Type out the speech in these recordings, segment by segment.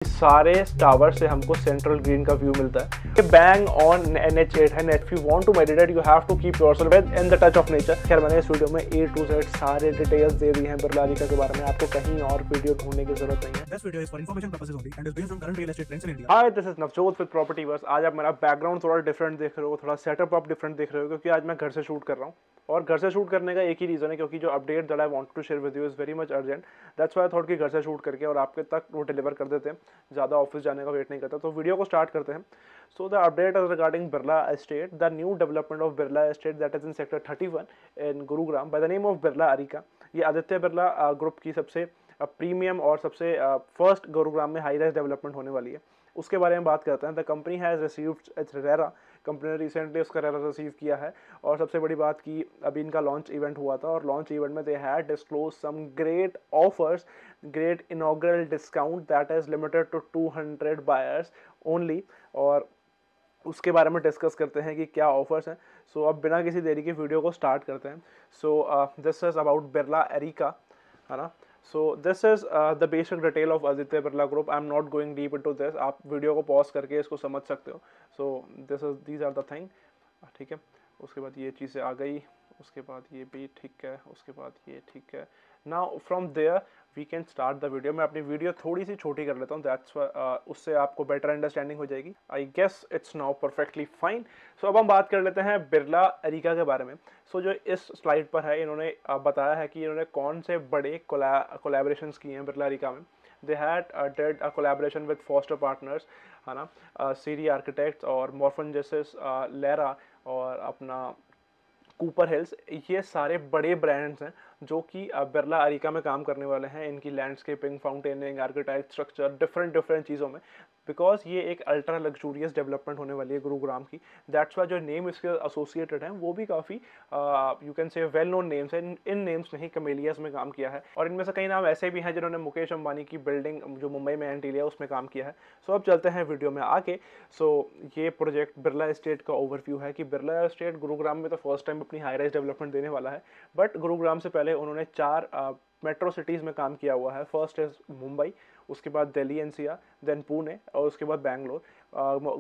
सारे टावर से हमको सेंट्रल ग्रीन का व्यू मिलता है। बैंग ऑन NH8 है। If you want to meditate you have to keep yourself in the touch of nature. खैर मैंने इस वीडियो में A to Z सारे डिटेल्स दे दी हैं बिरला अरीका के बारे में, आपको कहीं और वीडियो ढूंढने की जरूरत नहीं है। This video is for information purposes only and is based on current real estate trends in India. Hi this is Navjot with property verse. आज आप मेरा बैकग्राउंड थोड़ा डिफरेंट देख रहे हो, थोड़ा सेटअप आप डिफरेंट देख रहे हो, क्योंकि आज मैं घर से शूट कर रहा हूँ। और घर से शूट करने का एक ही रीज़न है, क्योंकि जो update that I want to share with you is very much urgent. That's why I thought कि घर से शूट करके और आपके तक वो डिलीवर कर देते हैं, ज़्यादा ऑफिस जाने का वेट नहीं करता। तो वीडियो को स्टार्ट करते हैं। So the update is regarding Birla estate, the new development of Birla estate that is in sector 31 in Gurugram by the name of Birla Arika. ये आदित्य बिरला ग्रुप की सबसे प्रीमियम और सबसे फर्स्ट गुरुग्राम में हाई राइज डेवलपमेंट होने वाली है। उसके बारे में बात करते हैं। The company has received it's RERA, company ने रिसेंटली उसका रेरा रिसीव किया है। और सबसे बड़ी बात की अभी इनका लॉन्च इवेंट हुआ था, और लॉन्च इवेंट में they had disclose some great offers, great inaugural discount that is limited to 200 buyers only. और उसके बारे में डिस्कस करते हैं कि क्या ऑफर्स हैं। सो अब बिना किसी देरी की वीडियो को स्टार्ट करते हैं। So this is about Birla Arika, है ना। So this is the basic detail of Aditya Birla Group. I'm not going deep into this. आप वीडियो को पॉज करके इसको समझ सकते हो। So these are the thing, ठीक है। उसके बाद ये चीज़ें आ गई, उसके बाद ये भी ठीक है, उसके बाद ये ठीक है। Now from there we can start the video. मैं अपनी वीडियो थोड़ी सी छोटी कर लेता हूँ, दैट्स उससे आपको बेटर अंडरस्टैंडिंग हो जाएगी। I guess it's now perfectly fine. So अब हम बात कर लेते हैं बिरला अरीका के बारे में। सो जो इस स्लाइड पर है, इन्होंने बताया है कि इन्होंने कौन से बड़े कोलैबोरेशंस किए हैं बिरला अरीका में। They had did a collaboration with foster partners, है ना, सीरी आर्किटेक्ट्स और मॉर्फन जेसिस, लेरा और अपना कूपर हिल्स। ये सारे बड़े ब्रांड्स हैं जो कि बिरला अरीका में काम करने वाले हैं। इनकी लैंडस्केपिंग, फाउंटेनिंग, आर्किटेक्ट, स्ट्रक्चर, डिफरेंट चीज़ों में, बिकॉज ये एक अल्ट्रा लग्जूरियस डेवलपमेंट होने वाली है गुरुग्राम की। दैट्स वाई जो नेम इसके एसोसिएटेड हैं वो भी काफ़ी यू कैन से वेल नोन नेम्स हैं। इन नेम्स ने ही कमेलियस में काम किया है, और इनमें से कई नाम ऐसे भी हैं जिन्होंने मुकेश अंबानी की बिल्डिंग जो मुंबई में एंटीलिया उसमें काम किया है। सो अब चलते हैं वीडियो में आगे। सो ये प्रोजेक्ट बिरला एस्टेट का ओवरव्यू है कि बिरला एस्टेट गुरुग्राम में तो फर्स्ट टाइम अपनी हाई राइज डेवलपमेंट देने वाला है। बट गुरुग्राम से पहले उन्होंने 4 मेट्रो सिटीज़ में काम किया हुआ है। फर्स्ट इज मुंबई, उसके बाद दिल्ली NCR, देन पुणे, और उसके बाद बैंगलोर।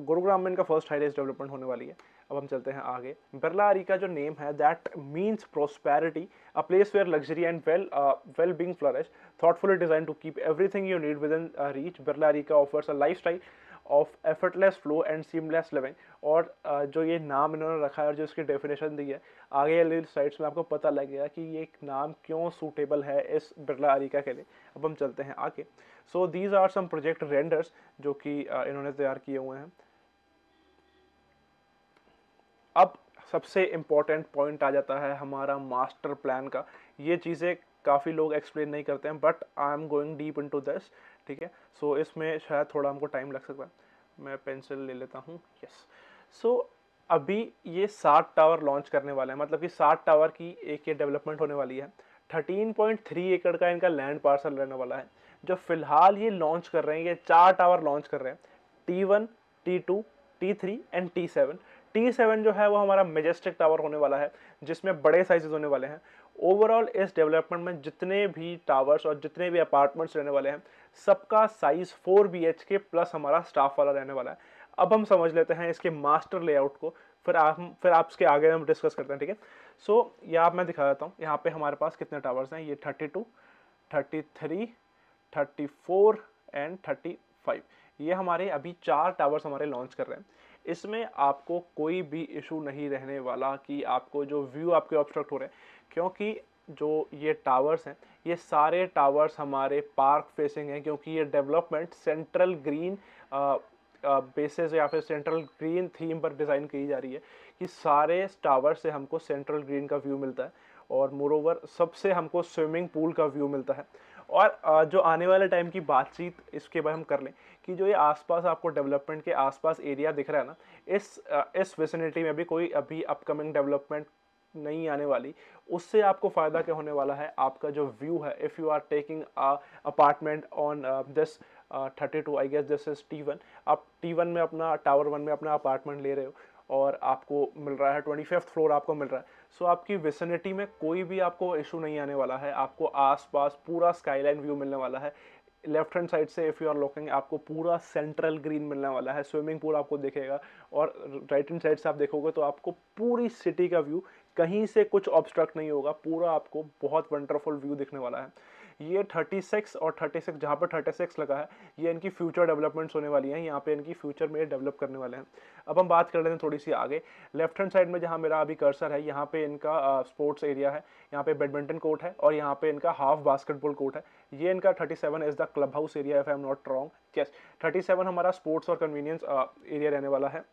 गुरुग्राम में इनका फर्स्ट हाई राइज डेवलपमेंट होने वाली है। अब हम चलते हैं आगे। बिरला अरीका जो नेम है, that means prosperity, a place where luxury and well being flourish, thoughtfully designed to keep everything you need within reach. Birla Arika offers a lifestyle of effortless flow and seamless living. और जो ये नाम इन्होंने रखा है और जो इसकी डेफिनेशन दी है, आगे वाली स्लाइड्स में आपको पता लगेगा कि ये एक नाम क्यों सूटेबल है इस बिरला अरीका के लिए। अब हम चलते हैं आगे। So these are some project renders जो कि इन्होंने तैयार किए हुए हैं। अब सबसे इम्पोर्टेंट पॉइंट आ जाता है हमारा मास्टर प्लान का। ये चीज़ें काफ़ी लोग एक्सप्लेन नहीं करते हैं, but I am going deep into this, ठीक है। सो इसमें शायद थोड़ा हमको टाइम लग सकता है। मैं पेंसिल ले लेता हूँ, यस। सो अभी ये 7 टावर लॉन्च करने वाले हैं, मतलब कि 7 टावर की एक ये डेवलपमेंट होने वाली है। 13.3 एकड़ का इनका लैंड पार्सल रहने वाला है। जो फिलहाल ये लॉन्च कर रहे हैं, ये 4 टावर लॉन्च कर रहे हैं, T1, T2, T3 and T7। T7 जो है वो हमारा मेजेस्टिक टावर होने वाला है, जिसमें बड़े साइजेस होने वाले हैं। ओवरऑल इस डेवलपमेंट में जितने भी टावर्स और जितने भी अपार्टमेंट्स रहने वाले हैं, सबका साइज 4 BHK प्लस हमारा स्टाफ वाला रहने वाला है। अब हम समझ लेते हैं इसके मास्टर लेआउट को, फिर आप इसके आगे हम डिस्कस करते हैं, ठीक है। सो यहाँ मैं दिखा देता हूँ, यहाँ पे हमारे पास कितने टावर्स हैं। ये 32, 33, 34 एंड 35, ये हमारे अभी 4 टावर्स हमारे लॉन्च कर रहे हैं। इसमें आपको कोई भी इशू नहीं रहने वाला कि आपको जो व्यू आपके ऑब्स्ट्रक्ट हो रहे हैं, क्योंकि जो ये टावर्स हैं, ये सारे टावर्स हमारे पार्क फेसिंग हैं, क्योंकि ये डेवलपमेंट सेंट्रल ग्रीन बेसिस या फिर सेंट्रल ग्रीन थीम पर डिज़ाइन की जा रही है कि सारे टावर से हमको सेंट्रल ग्रीन का व्यू मिलता है, और मोरोवर सबसे हमको स्विमिंग पूल का व्यू मिलता है। और जो आने वाले टाइम की बातचीत इसके बाद हम कर लें कि जो ये आसपास आपको डेवलपमेंट के आसपास एरिया दिख रहा है ना, इस विसिनिटी में भी कोई अभी अपकमिंग डेवलपमेंट नहीं आने वाली। उससे आपको फ़ायदा क्या होने वाला है, आपका जो व्यू है, if you are taking apartment on this 32, I guess this is T1। आप T1 में अपना टावर 1 में अपना अपार्टमेंट ले रहे हो और आपको मिल रहा है 25th फ्लोर आपको मिल रहा है। सो आपकी विसिनिटी में कोई भी आपको इशू नहीं आने वाला है, आपको आसपास पूरा स्काईलाइन व्यू मिलने वाला है। लेफ्ट हैंड साइड से इफ़ यू आर लुकिंग आपको पूरा सेंट्रल ग्रीन मिलने वाला है, स्विमिंग पूल आपको दिखेगा। और राइट हैंड साइड से आप देखोगे तो आपको पूरी सिटी का व्यू, कहीं से कुछ ऑब्स्ट्रक्ट नहीं होगा, पूरा आपको बहुत वंडरफुल व्यू दिखने वाला है। ये 36 और 36 जहाँ पर 36 लगा है, ये इनकी फ्यूचर डेवलपमेंट्स होने वाली हैं, यहाँ पे इनकी फ्यूचर में डेवलप करने वाले हैं। अब हम बात कर लेते हैं थोड़ी सी आगे। लेफ्ट हैंड साइड में जहाँ मेरा अभी कर्सर है, यहाँ पे इनका स्पोर्ट्स एरिया है, यहाँ पे बैडमिंटन कोर्ट है और यहाँ पे इनका हाफ बास्केटबॉल कोर्ट है। ये इनका 37 is the club house area, if I am not wrong. Yes, 37 हमारा स्पोर्ट्स और कन्वीनियंस एरिया रहने वाला है।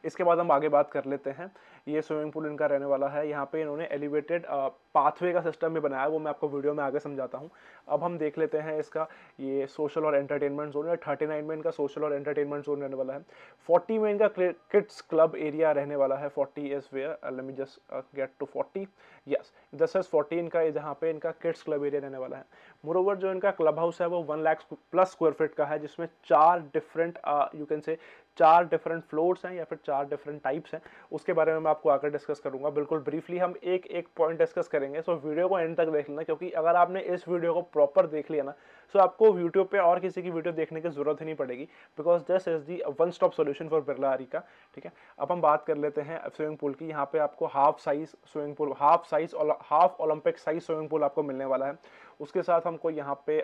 इसके बाद हम आगे बात कर लेते हैं। ये स्विमिंग पूल इनका रहने वाला है। यहाँ पे इन्होंने एलिवेटेड पाथवे का सिस्टम भी बनाया है, वो मैं आपको वीडियो में आगे समझाता हूँ। अब हम देख लेते हैं इसका ये सोशल और एंटरटेनमेंट जोन। 39 में इनका सोशल और एंटरटेनमेंट जोन रहने वाला है। 40 में इनका किड्स क्लब एरिया रहने वाला है। 40 is where, let me just get to 40। Yes, this is 40 इनका, जहाँ पे इनका किड्स क्लब एरिया रहने वाला है। मोरोवर जो इनका क्लब हाउस है वो 1 लाख प्लस स्क्वायर फीट का है, जिसमें 4 डिफरेंट यू कैन से 4 डिफरेंट फ्लोर्स हैं या फिर 4 डिफरेंट टाइप्स हैं। उसके बारे में मैं आपको आकर डिस्कस करूंगा। बिल्कुल ब्रीफली हम एक एक पॉइंट डिस्कस करेंगे, सो वीडियो को एंड तक देख लेना, क्योंकि अगर आपने इस वीडियो को प्रॉपर देख लिया ना, सो आपको यूट्यूब पे और किसी की वीडियो देखने की जरूरत ही नहीं पड़ेगी, because this is the one stop solution for Birla Arika. ठीक है, अब हम बात कर लेते हैं स्विमिंग पूल की। यहाँ पे आपको half size swimming pool, half Olympic size swimming pool आपको मिलने वाला है। उसके साथ हमको यहाँ पे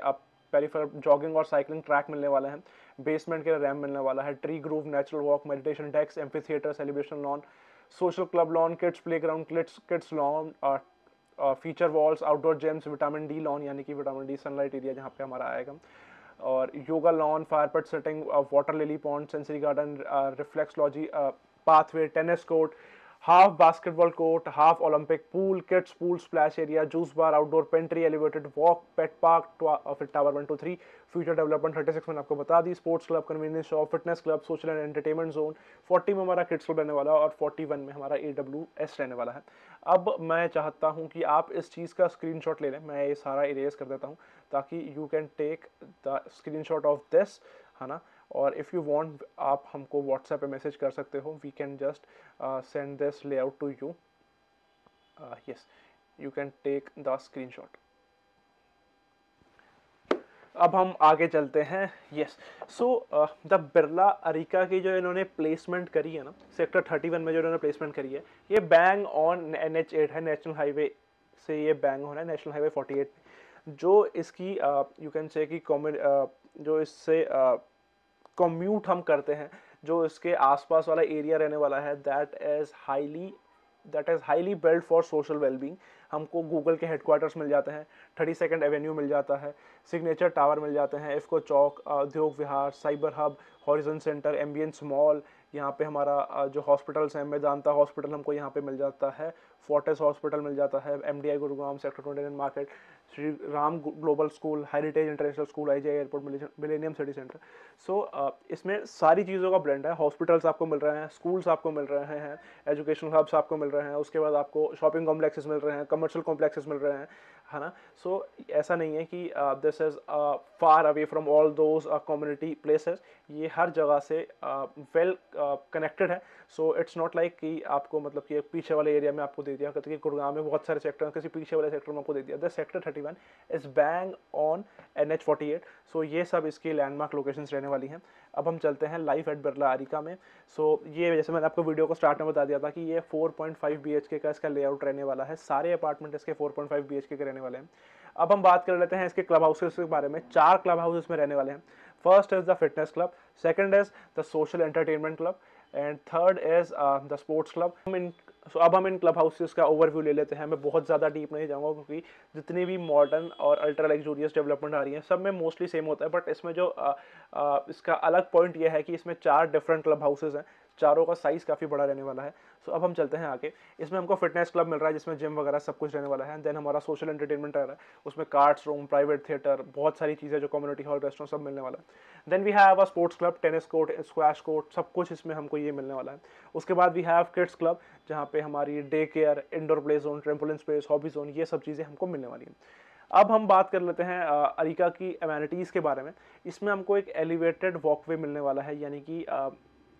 पेरिफेरल जॉगिंग और साइकिलिंग ट्रैक मिलने वाला है। बेसमेंट के रैम मिलने वाला है। Tree grove, natural walk, meditation desk, amphitheatre, celebration lawn, social club lawn, kids playground, kids lawn, feature walls, outdoor gyms, vitamin D lawn यानी कि विटामिन डी सनलाइट एरिया जहाँ पे हमारा आएगा, और yoga lawn, fire pit setting, water lily pond, sensory garden, reflexology pathway, tennis court, half basketball court, half Olympic pool, kids pool, splash area, juice bar, outdoor pantry, elevated walk, pet park, फिर tower 1 2 3, future development 36 मैंने आपको बता दी, sports club, convenience shop, fitness club, social and entertainment zone. 40 में हमारा kids club रहने वाला है और 41 में हमारा AWS रहने वाला है। अब मैं चाहता हूं कि आप इस चीज़ का स्क्रीनशॉट ले लें। मैं ये सारा इरेज कर देता हूं ताकि you can take the screenshot of this, है ना। और इफ़ यू वांट आप हमको व्हाट्सएप पे मैसेज कर सकते हो। We can just send this layout to you. Yes, you can take the screenshot. अब हम आगे चलते हैं। Yes, so the Birla Arika की जो इन्होंने प्लेसमेंट करी है ना, सेक्टर 31 में जो इन्होंने प्लेसमेंट करी है, ये बैंग ऑन NH8 है, नेशनल हाईवे से ये बैंग होना है, नेशनल हाईवे 48। जो इसकी यू कैन से कि जो इससे कम्यूट हम करते हैं, जो इसके आसपास वाला एरिया रहने वाला है, that is highly build for social wellbeing. हमको गूगल के हेडक्वार्टर्स मिल जाते हैं, 32nd एवेन्यू मिल जाता है, सिग्नेचर टावर मिल जाते हैं, IFFCO Chowk, Udyog Vihar, cyber hub, horizon centre, ambience mall, यहाँ पे हमारा जो हॉस्पिटल्स हैं, मेदांता हॉस्पिटल हमको यहाँ पे मिल जाता है, फोर्टिस हॉस्पिटल मिल जाता है, MDI Gurugram, sector 29 market, Shri Ram global school, heritage international school, IGI airport, millennium city centre. So इसमें सारी चीज़ों का ब्लेंड है। हॉस्पिटल्स आपको मिल रहे हैं, स्कूल्स आपको मिल रहे हैं, एजुकेशनल हब्स आपको मिल रहे हैं, उसके बाद आपको शॉपिंग कॉम्प्लेक्सेस मिल रहे हैं, कमर्शियल कॉम्प्लेक्सेस मिल रहे हैं, है ना। सो ऐसा नहीं है कि this is far away from all those community places. ये हर जगह से वेल कनेक्टेड है। सो इट्स नॉट लाइक कि आपको मतलब कि पीछे वाले एरिया में आपको दे दिया, कहते कि गुड़गांव में बहुत सारे सेक्टर हैं, किसी पीछे वाले सेक्टर में आपको दे दिया। The sector 31 is bang on NH48। सो ये सब इसकी लैंडमार्क लोकेशंस रहने वाली हैं। अब हम चलते हैं लाइफ एट बिरला अरीका में। सो ये जैसे मैंने आपको वीडियो को स्टार्ट में बता दिया था कि ये 4.5 BHK का इसका लेआउट रहने वाला है। सारे अपार्टमेंट इसके 4.5 BHK के रहने वाले हैं। अब हम बात कर लेते हैं इसके क्लब हाउसेस के बारे में। 4 क्लब हाउसेस में रहने वाले हैं। First is the fitness club, second is the social entertainment club, and third is the sports club. अब हम इन क्लब हाउसेस का ओवरव्यू ले लेते हैं। मैं बहुत ज़्यादा डीप नहीं जाऊँगा, क्योंकि जितनी भी मॉडर्न और अल्ट्रा लग्जूरियस डेवलपमेंट आ रही है सब में मोस्टली सेम होता है, बट इसमें जो इसका अलग पॉइंट यह है कि इसमें 4 डिफरेंट क्लब हाउसेस हैं, चारों का साइज़ काफ़ी बड़ा रहने वाला है। सो अब हम चलते हैं आगे। इसमें हमको फिटनेस क्लब मिल रहा है, जिसमें जिम वगैरह सब कुछ रहने वाला है। देन हमारा सोशल एंटरटेनमेंट रह रहा है, उसमें कार्ड्स रूम, प्राइवेट थिएटर, बहुत सारी चीज़ें जो कम्युनिटी हॉल, रेस्टोरेंट सब मिलने वाला है। Then we have a sports club, tennis court, squash court, सब कुछ इसमें हमको ये मिलने वाला है। उसके बाद वी हैव किड्स क्लब, जहाँ पे हमारी day care, indoor play zone, trampoline space, hobby zone, ये सब चीज़ें हमको मिलने वाली हैं। अब हम बात कर लेते हैं अरीका की एमेनिटीज़ के बारे में। इसमें हमको एक एलिवेटेड वॉकवे मिलने वाला है, यानी कि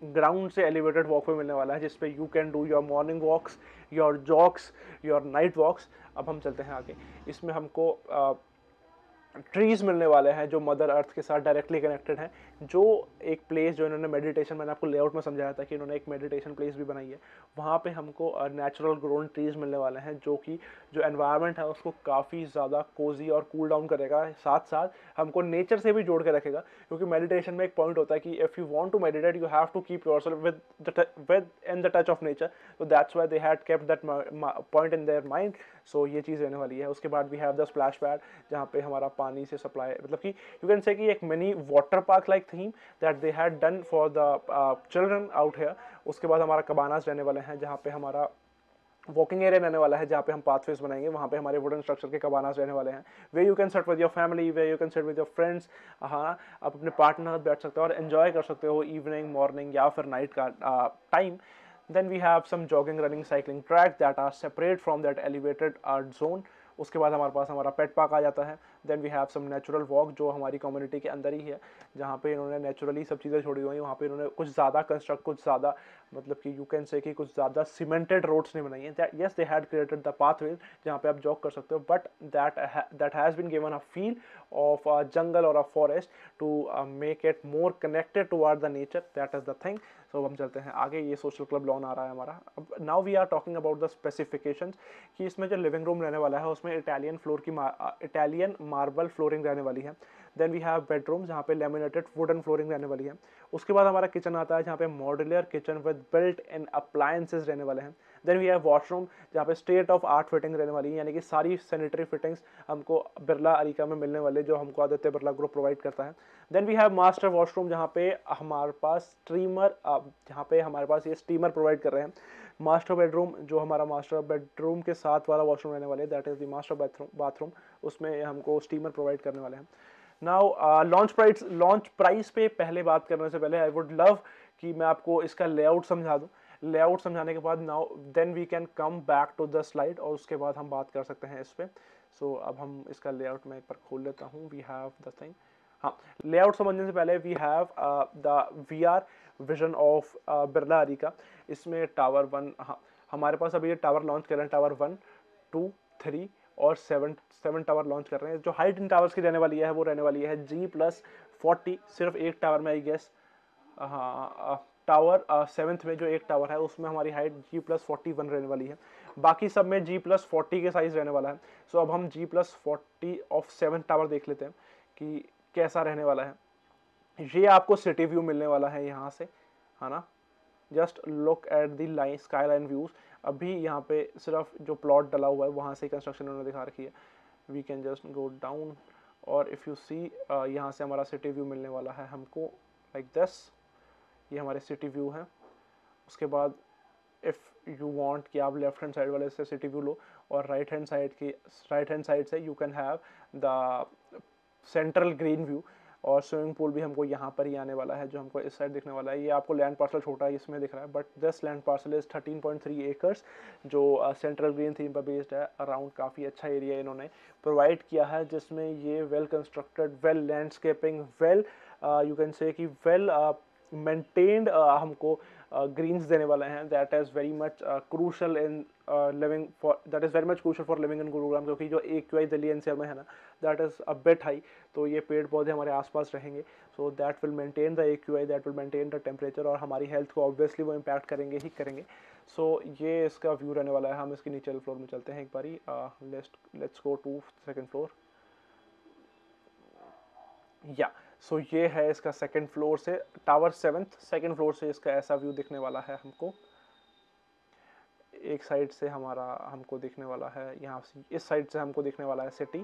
ग्राउंड से एलिवेटेड वॉकवे मिलने वाला है, जिसपे you can do your morning walks, your jogs, your night walks. अब हम चलते हैं आगे। इसमें हमको ट्रीज मिलने वाले हैं जो मदर अर्थ के साथ डायरेक्टली कनेक्टेड हैं, जो एक प्लेस जो इन्होंने मेडिटेशन, मैंने आपको लेआउट में समझाया था कि इन्होंने एक मेडिटेशन प्लेस भी बनाई है, वहाँ पे हमको नेचुरल ग्रोन ट्रीज मिलने वाले हैं जो कि जो एनवायरनमेंट है उसको काफ़ी ज़्यादा कोजी और कूल डाउन करेगा, साथ साथ हमको नेचर से भी जोड़ के रखेगा। क्योंकि मेडिटेशन में एक पॉइंट होता है कि if you want to meditate you have to keep yourself within the touch of nature, तो that's why they had kept that point in their mind. So ये चीज़ रहने वाली है। उसके बाद we have the splash pad, जहाँ पे हमारा पानी से सप्लाई, मतलब कि यू कैन से कि एक mini water park like theme that they had done for the children out here. उसके बाद हमारा कबानास रहने वाले हैं, जहाँ पे हमारा वॉकिंग एरिया रहने वाला है, जहाँ पे हम पाथवेज बनाएंगे, वहाँ पे हमारे वुडन स्ट्रक्चर के कबानास रहने वाले हैं, way you can set with your family, way you can set with your friends. हाँ, आप अपने पार्टनर बैठ सकते हो और एंजॉय कर सकते हो इवनिंग, मॉर्निंग या फिर नाइट का time. Then we have some jogging, running, cycling tracks that are separate from that elevated art zone. उसके बाद हमारे पास हमारा पेट पार्क आ जाता है। Then we have some natural walk जो हमारी कम्युनिटी के अंदर ही है, जहाँ पे इन्होंने नेचुरली सब चीज़ें छोड़ी हुई हैं। वहाँ पे इन्होंने कुछ ज़्यादा कंस्ट्रक्ट, कुछ ज़्यादा मतलब कि यू कैन से कि कुछ ज़्यादा सीमेंटेड रोड्स नहीं बनाई हैं। Yes, they had created the pathways जहाँ पे आप जॉग कर सकते हो, but that has been given a feel of a jungle और a forest to make it more connected toward the nature. That is the thing. तो हम चलते हैं आगे। ये सोशल क्लब लॉन आ रहा है हमारा। अब now we are talking about the specifications कि इसमें जो लिविंग रूम रहने वाला है उसमें इटालियन फ्लोर की इटालियन मार्बल फ्लोरिंग रहने वाली है। देन वी हैव बेडरूम जहाँ पे लेमिनेटेड वुडन फ्लोरिंग रहने वाली है। उसके बाद हमारा किचन आता है जहाँ पे modular kitchen with built in appliances रहने वाले हैं। देन वी हैव वॉशरूम जहाँ पे स्टेट ऑफ आर्ट फिटिंग रहने वाली है, यानी कि सारी सैनिटरी फिटिंग्स हमको बिरला अरिका में मिलने वाले, जो हमको आदित्य बिरला ग्रुप प्रोवाइड करता है। Then we have master washroom जहाँ पे हमारे पास स्ट्रीमर, जहाँ पे हमारे पास ये स्टीमर प्रोवाइड कर रहे हैं। मास्टर बेडरूम जो हमारा मास्टर बेडरूम के साथ वाला वॉशरूम रहने वाले, that is the master bathroom, उसमें हमको स्टीमर प्रोवाइड करने वाले हैं। नाउ लॉन्च प्राइस पे पहले बात करने से पहले आई वुड लव कि मैं आपको इसका लेआउट समझा दूं। लेआउट समझाने के बाद now then we can come back to the slide, और उसके बाद हम बात कर सकते हैं इस पर। सो अब हम इसका लेआउट में एक बार खोल लेता हूँ। We have the thing. हाँ, लेआउट समझने से पहले we have the VR vision of Birla Arika. इसमें टावर 1, हाँ हमारे पास अभी ये टावर लॉन्च कर रहे हैं, टावर 1, 2, 3 और 7 टावर लॉन्च कर रहे हैं। जो हाइट इन टावर्स की रहने वाली है वो रहने वाली है G+40। सिर्फ एक टावर में आई गेस, हाँ टावर 7th में जो एक टावर है उसमें हमारी हाइट G+41 रहने वाली है। बाकी सब में G+40 के साइज रहने वाला है। सो अब हम G+40 ऑफ 7 टावर देख लेते हैं कि कैसा रहने वाला है। ये आपको सिटी व्यू मिलने वाला है यहाँ से, है ना। Just look at the line, sky line views. अभी यहाँ पे सिर्फ जो प्लॉट डला हुआ है वहाँ से कंस्ट्रक्शन उन्होंने दिखा रखी है। We can just go down, और इफ़ यू सी यहाँ से हमारा सिटी व्यू मिलने वाला है हमको लाइक दिस। ये हमारे सिटी व्यू हैं। उसके बाद इफ़ यू वांट कि आप लेफ्ट हैंड साइड वाले से सिटी व्यू लो, और राइट हैंड साइड से you can have the central green view. और स्विमिंग पूल भी हमको यहाँ पर ही आने वाला है, जो हमको इस साइड दिखने वाला है। ये आपको लैंड पार्सल छोटा है इसमें दिख रहा है, but this land parcel is 13.3 acres, जो सेंट्रल ग्रीन थीम पर बेस्ड है। अराउंड काफ़ी अच्छा एरिया इन्होंने प्रोवाइड किया है, जिसमें ये well constructed, well landscaping, well you can से कि वेल मेंटेन्ड हमको ग्रीन्स देने वाले हैं। That is very much crucial in living for, that is very much crucial for living in Gurugram, क्योंकि जो AQI दिल्ली NCR में है ना, that is a bit high. तो ये पेड़ पौधे हमारे आसपास रहेंगे, so that will maintain the AQI, that will maintain the temperature, और हमारी हेल्थ को ऑब्वियसली वो इम्पैक्ट करेंगे ही करेंगे। सो ये इसका व्यू रहने वाला है। हम इसके नीचे वाले फ्लोर में चलते हैं एक बारी। Let's go to second floor. या सो ये है इसका सेकंड फ्लोर से, टावर 7th सेकंड फ्लोर से इसका ऐसा व्यू दिखने वाला है हमको। एक साइड से हमारा हमको दिखने वाला है यहाँ से, इस साइड से हमको दिखने वाला है सिटी,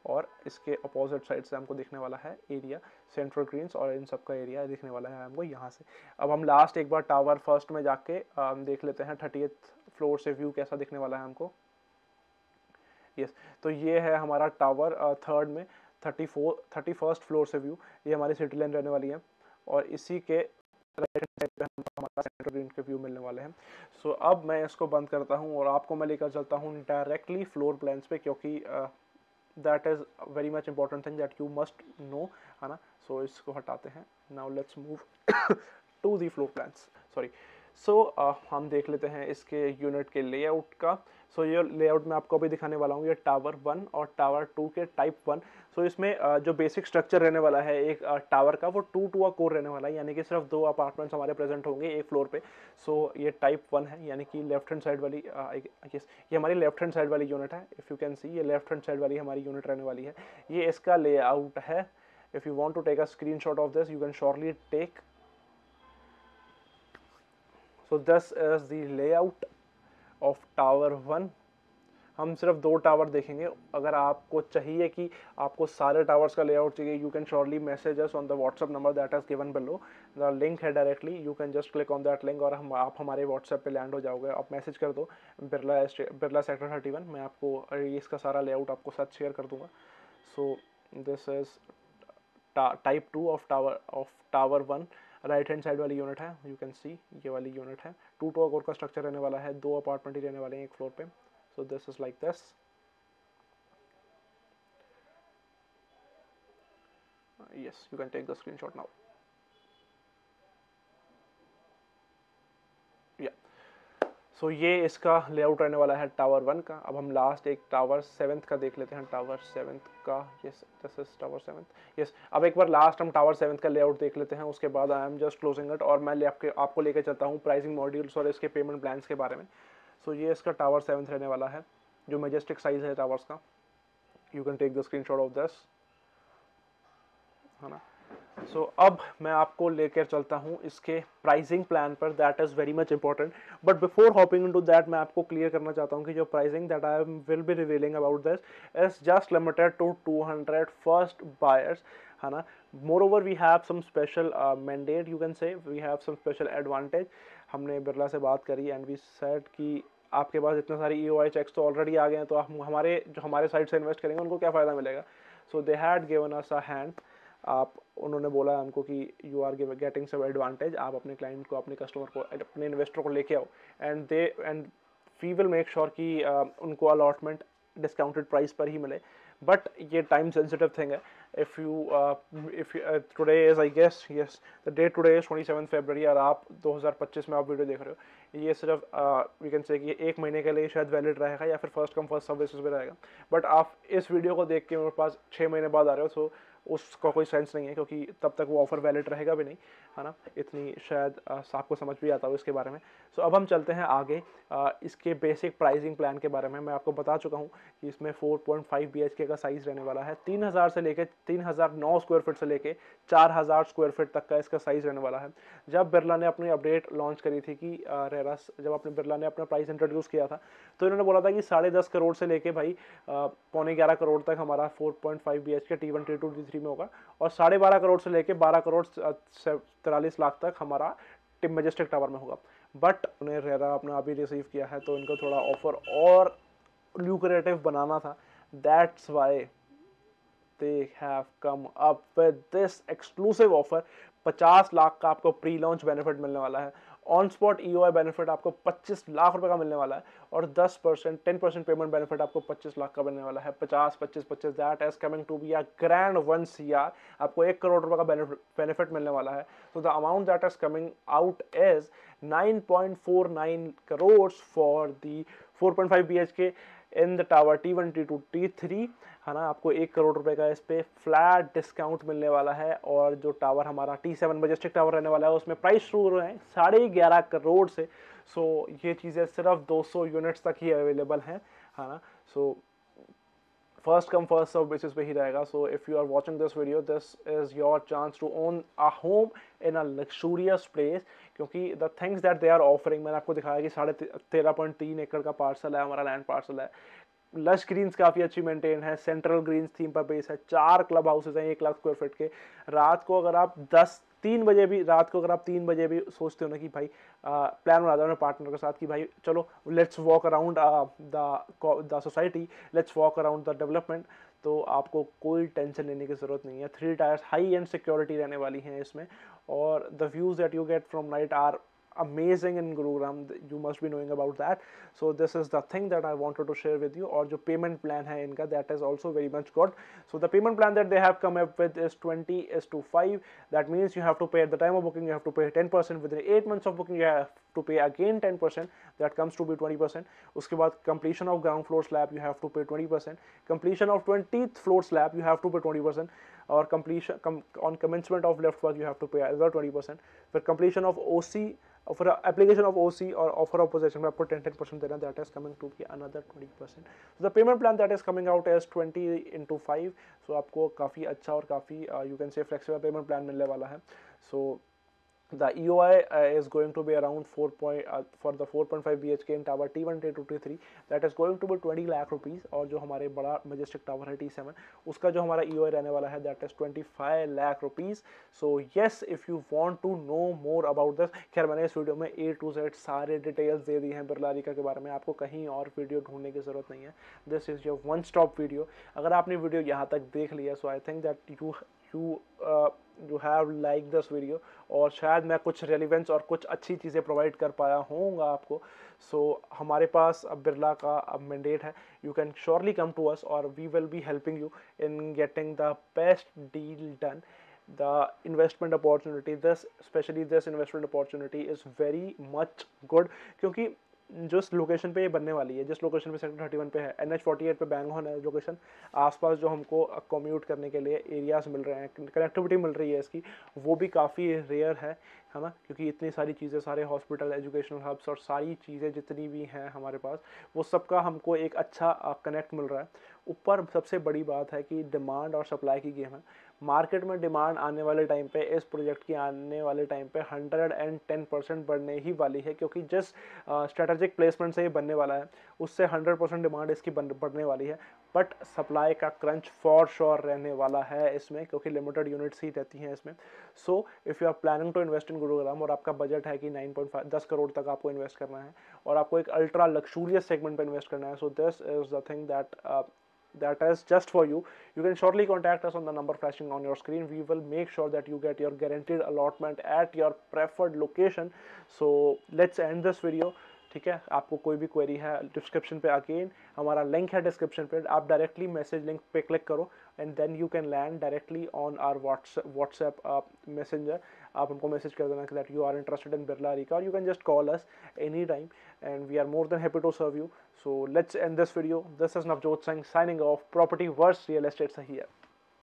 और इसके अपोजिट साइड से हमको दिखने वाला है एरिया सेंट्रल ग्रीन्स, और इन सब का एरिया दिखने वाला है हमको यहाँ से। अब हम लास्ट एक बार टावर फर्स्ट में जाके देख लेते हैं 30th फ्लोर से व्यू कैसा दिखने वाला है हमको। यस, तो ये है हमारा टावर थर्ड में 31st फ्लोर से व्यू। ये हमारी सिटी लाइन रहने वाली है, और इसी के राइट हैंड साइड पे हमको हमारा सेंट्रल ग्रीन के व्यू मिलने वाले हैं। सो अब मैं इसको बंद करता हूँ और आपको मैं लेकर चलता हूँ डायरेक्टली फ्लोर प्लान्स पे, क्योंकि that is very much important thing that you must know, है ना। सो इसको हटाते हैं। Now let's move to the floor plans, sorry. हम देख लेते हैं इसके यूनिट के लेआउट का। ये लेआउट मैं आपको अभी दिखाने वाला हूँ, ये टावर 1 और टावर 2 के टाइप 1। इसमें जो बेसिक स्ट्रक्चर रहने वाला है एक टावर का, वो 2 टू अ कोर रहने वाला है, यानी कि सिर्फ 2 अपार्टमेंट्स हमारे प्रेजेंट होंगे एक फ्लोर पे। ये टाइप 1 है, यानी कि लेफ्ट हैंड साइड वाली ये हमारी लेफ्ट हैंड साइड वाली यूनिट है। इफ़ यू कैन सी, ये लेफ्ट हैंड साइड वाली हमारी यूनिट रहने वाली है। ये इसका लेआउट है। If you want to take a screenshot of this, you can surely take. So this is the layout of tower 1। हम सिर्फ 2 टावर देखेंगे। अगर आपको चाहिए कि आपको सारे टावर्स का लेआउट चाहिए, you can surely message us on the WhatsApp number that is given below. The link है directly, you can just click on that link और आप हमारे व्हाट्सएप पे लैंड हो जाओगे। आप मैसेज कर दो बिरला सेक्टर 31, मैं आपको इसका सारा लेआउट आपको साथ शेयर कर दूंगा। सो this is type 2 of tower 1। Right hand side वाली यूनिट है, यू कैन सी ये वाली यूनिट है। 2 टू कोर का स्ट्रक्चर रहने वाला है, 2 अपार्टमेंट ही रहने वाले हैं एक फ्लोर पे। So this is like this. Yes, you can take the screenshot now. ये इसका लेआउट रहने वाला है टावर 1 का। अब हम लास्ट एक टावर 7 का देख लेते हैं। टावर 7 का, yes this is tower 7। Yes, अब एक बार लास्ट हम टावर 7 का लेआउट देख लेते हैं, उसके बाद I am just closing it और मैं आपको लेके चलता हूँ प्राइसिंग मॉड्यूल्स और इसके पेमेंट प्लान्स के बारे में। ये इसका टावर 7 रहने वाला है, जो मेजेस्टिक साइज है टावर्स का। You can take the screenshot of this, है ना। अब मैं आपको लेकर चलता हूँ इसके प्राइसिंग प्लान पर, that is very much important. But before hopping into that, मैं आपको क्लियर करना चाहता हूँ कि जो pricing that I will be revealing about this is just limited to 200 first buyers, है ना। Moreover we have some special mandate, you can say we have some special advantage. हमने बिरला से बात करी एंड वी सेड कि आपके पास इतने सारे EOI चेक्स तो ऑलरेडी आ गए हैं, तो आप हमारे साइड से इन्वेस्ट करेंगे उनको क्या फ़ायदा मिलेगा। So they had given us a hand. उन्होंने बोला हमको कि you are getting some advantage, आप अपने क्लाइंट को, अपने कस्टमर को, अपने इन्वेस्टर को लेके आओ and we will make sure कि उनको अलॉटमेंट डिस्काउंटेड प्राइस पर ही मिले। बट ये टाइम सेंसिटिव थिंग है। If today is, I guess, yes the date today is 27 फरवरी और आप 2025 में आप वीडियो देख रहे हो। ये सिर्फ वी कैन से कि 1 महीने के लिए शायद वैलिड रहेगा या फिर first come first serve basis पे रहेगा। बट आप इस वीडियो को देख के मेरे पास 6 महीने बाद आ रहे हो, सो उसका कोई सेंस नहीं है, क्योंकि तब तक वो ऑफर वैलिड रहेगा भी नहीं, है ना। इतनी शायद आपको समझ भी आता हो इसके बारे में। अब हम चलते हैं आगे इसके बेसिक प्राइसिंग प्लान के बारे में। मैं आपको बता चुका हूँ कि इसमें 4.5 BHK का साइज़ रहने वाला है। 3000 से लेके 3009 स्क्वायर फीट से लेके 4000 स्क्वायर फीट तक का इसका साइज़ रहने वाला है। जब बिरला ने अपनी अपडेट लॉन्च करी थी कि जब अपने बिरला ने अपना प्राइस इंट्रोड्यूस किया था, तो इन्होंने बोला था कि 10.5 करोड़ से लेके भाई 11.25 करोड़ तक हमारा 4.5 BHK T1 T2 T3 में होगा, और 12.5 करोड़ से लेके 12 करोड़ 43 लाख तक हमारा टिम मेजेस्टिक टावर में होगा। बट उन्हें रेरा अपना अभी रिसीव किया है, तो इनको थोड़ा ऑफर और ल्यूक्रेटिव बनाना था। That's why they have come up with this exclusive offer. 50 lakh का आपको प्री लॉन्च बेनिफिट मिलने वाला है। ऑन स्पॉट EOI बेनिफिट आपको 25 लाख रुपए का मिलने वाला है, और 10% पेमेंट बेनिफिट आपको 25 लाख का मिलने वाला है। 50 25 25 that is coming to be a grand 1 CR। आपको 1 करोड़ रुपए का बेनिफिट मिलने वाला है। तो the amount that is coming out is 9.49 crore for the 4.5 BHK in the tower T1 T2 T3, है ना। आपको 1 करोड़ रुपए का इस पे फ्लैट डिस्काउंट मिलने वाला है। और जो टावर हमारा T7 मेजेस्टिक टावर रहने वाला है, उसमें प्राइस शुरू है 11.5 करोड़ से। ये चीज़ें सिर्फ 200 यूनिट्स तक ही अवेलेबल हैं, है ना। First come first serve basis पे ही रहेगा। If you are watching this video, this is your chance to own a home in a luxurious place, क्योंकि the things that they are offering, मैंने आपको दिखाया कि 13.3 एकड़ का पार्सल है, हमारा लैंड पार्सल है। लश ग्रीन्स काफ़ी अच्छी मेंटेन है, सेंट्रल ग्रीन्स थीम पर बेस है, 4 क्लब हाउसेज हैं 1 लाख स्क्वायर फीट के। रात को अगर आप 3 बजे भी सोचते हो ना कि भाई प्लान बना दो अपने पार्टनर के साथ कि भाई चलो let's walk around the society, let's walk around the development, तो आपको कोई टेंशन लेने की ज़रूरत नहीं है। 3 टायर्स हाई एंड सिक्योरिटी रहने वाली हैं इसमें, और the views that you get from night are amazing in Gurugram. You must be knowing about that. So this is the thing that I wanted to share with you. और जो payment plan है इनका, that is also very much good. So the payment plan that they have come up with is 20:5. That means you have to pay at the time of booking, you have to pay 10%. Within 8 months of booking, you have to pay again 10%. That comes to be 20%. उसके बाद completion of ground floor slab, you have to pay 20%. Completion of 20th floor slab, you have to pay 20%. Or completion on commencement of lift work, you have to pay another 20%. For completion of OC, for application of OC or offer of possession, आपको 10% देना, that is coming to be another 20%. So the payment plan that is coming out is 20:5. So आपको काफ़ी अच्छा और काफ़ी you can say flexible payment plan मिलने वाला है. So the EOI is going to be around for the 4.5 BHK in tower T1, T2, T3. That is going to be 20 lakh rupees. और जो हमारे बड़ा majestic tower है T7, उसका जो हमारा EOI रहने वाला है, that is 25 lakh rupees. So yes, if you want to know more about this, खैर मैंने इस वीडियो में A to Z सारे डिटेल्स दे दी हैं बिरला अरिका के बारे में, आपको कहीं और वीडियो ढूंढने की ज़रूरत नहीं है. This is your one stop video. अगर आपने वीडियो यहाँ तक देख लिया, so I think that you have liked this video, और शायद मैं कुछ रेलिवेंस और कुछ अच्छी चीज़ें प्रोवाइड कर पाया होऊंगा आपको. सो हमारे पास अब बिरला का अब मैंडेट है. You can surely come to us और we will be helping you in getting the best deal done. The investment opportunity, especially this investment opportunity is very much good, क्योंकि जिस लोकेशन पे ये बनने वाली है, जिस लोकेशन पे सेक्टर 31 पे है, NH48 पे बैंगलोर है लोकेशन, आसपास जो हमको कम्यूट करने के लिए एरियाज़ मिल रहे हैं, कनेक्टिविटी मिल रही है इसकी, वो भी काफ़ी रेयर है ना, क्योंकि इतनी सारी चीज़ें, सारे हॉस्पिटल, एजुकेशनल हब्स और सारी चीज़ें जितनी भी हैं हमारे पास, वो सबका हमको एक अच्छा कनेक्ट मिल रहा है. ऊपर सबसे बड़ी बात है कि डिमांड और सप्लाई की गेम है. मार्केट में डिमांड आने वाले टाइम पे, इस प्रोजेक्ट की आने वाले टाइम पे 110% बढ़ने ही वाली है, क्योंकि जिस स्ट्रेटेजिक प्लेसमेंट से ये बनने वाला है उससे 100% डिमांड इसकी बढ़ने वाली है. बट सप्लाई का क्रंच फॉर श्योर रहने वाला है इसमें, क्योंकि लिमिटेड यूनिट्स ही रहती हैं इसमें. So if you are planning to invest in Gurugram और आपका बजट है कि 10 करोड़ तक आपको इन्वेस्ट करना है और आपको एक अल्ट्रा लक्सूरियस सेगमेंट पर इन्वेस्ट करना है, सो this is the thing that is just for you. You can shortly contact us on the number flashing on your screen. We will make sure that you get your guaranteed allotment at your preferred location. So let's end this video. ठीक है, आपको कोई भी query है, description पे again हमारा link है description पे, आप डायरेक्टली मैसेज लिंक पे क्लिक करो and then you can land directly on our WhatsApp messenger. आप हमको मैसेज कर देना कि that you are interested in Birla Arika, और you can just call us any time and we are more than happy to serve you. So let's end this video. This is Navjot Singh signing off. Property versus real estate सही है.